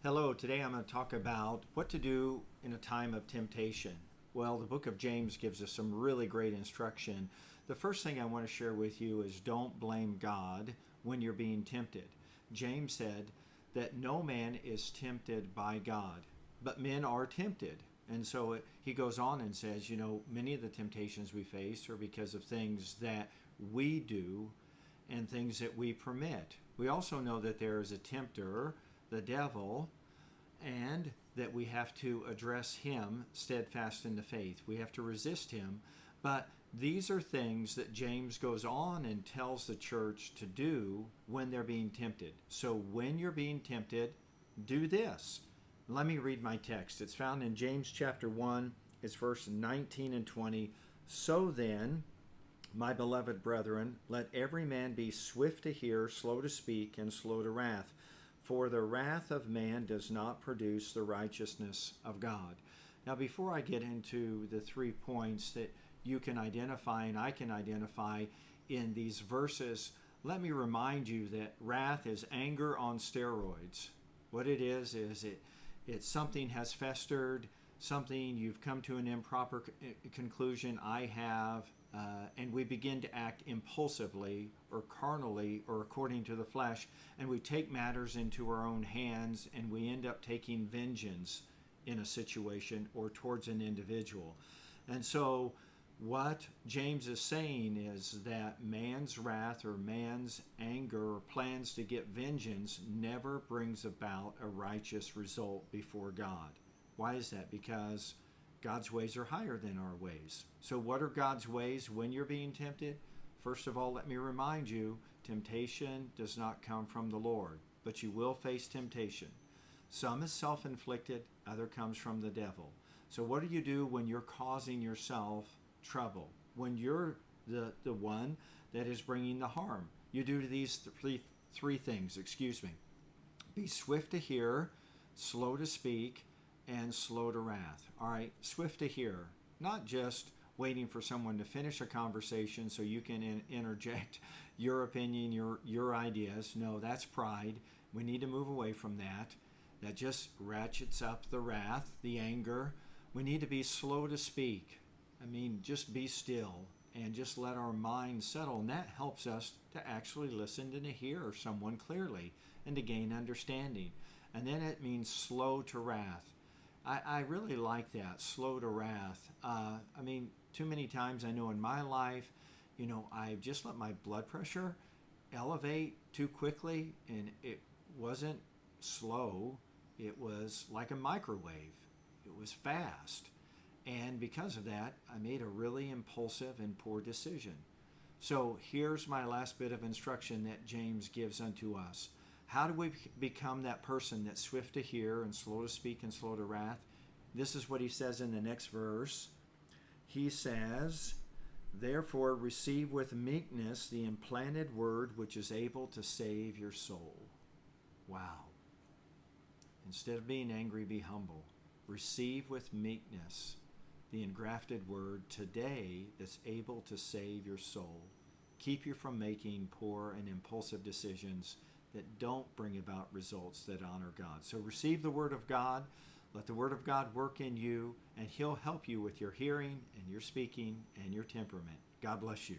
Hello, today I'm going to talk about what to do in a time of temptation. Well, the book of James gives us some really great instruction. The first thing I want to share with you is don't blame God when you're being tempted. James said that no man is tempted by God, but men are tempted. And so he goes on and says, many of the temptations we face are because of things that we do and things that we permit. We also know that there is a tempter, the devil, and that we have to address him steadfast in the faith. We have to resist him. But these are things that James goes on and tells the church to do when they're being tempted. So when you're being tempted, do this. Let me read my text. It's found in James chapter 1. It's verse 19 and 20. So then, my beloved brethren, let every man be swift to hear, slow to speak, and slow to wrath. For the wrath of man does not produce the righteousness of God. Now, before I get into the 3 points that you can identify and I can identify in these verses, let me remind you that wrath is anger on steroids. What it is it's something has festered, something you've come to an improper conclusion. I have. And we begin to act impulsively or carnally or according to the flesh, and we take matters into our own hands, and we end up taking vengeance in a situation or towards an individual. And so what James is saying is that man's wrath or man's anger or plans to get vengeance never brings about a righteous result before God. Why is that? Because God's ways are higher than our ways. So what are God's ways when you're being tempted? First of all, let me remind you, temptation does not come from the Lord, but you will face temptation. Some is self-inflicted, other comes from the devil. So what do you do when you're causing yourself trouble? When you're the one that is bringing the harm? You do these three things, Be swift to hear, slow to speak, and slow to wrath. All right, swift to hear, not just waiting for someone to finish a conversation so you can interject your opinion, your ideas. No, that's pride. We need to move away from that. That just ratchets up the wrath, the anger. We need to be slow to speak. Just be still and just let our mind settle. And that helps us to actually listen and to hear someone clearly and to gain understanding. And then it means slow to wrath. I really like that, slow to wrath. Too many times I know in my life, I've just let my blood pressure elevate too quickly, and it wasn't slow. It was like a microwave. It was fast. And because of that, I made a really impulsive and poor decision. So here's my last bit of instruction that James gives unto us. How do we become that person that's swift to hear and slow to speak and slow to wrath? This is what he says in the next verse. He says, therefore receive with meekness the implanted word which is able to save your soul. Wow. Instead of being angry, be humble. Receive with meekness the engrafted word today that's able to save your soul. Keep you from making poor and impulsive decisions that don't bring about results that honor God. So receive the Word of God. Let the Word of God work in you, and He'll help you with your hearing and your speaking and your temperament. God bless you.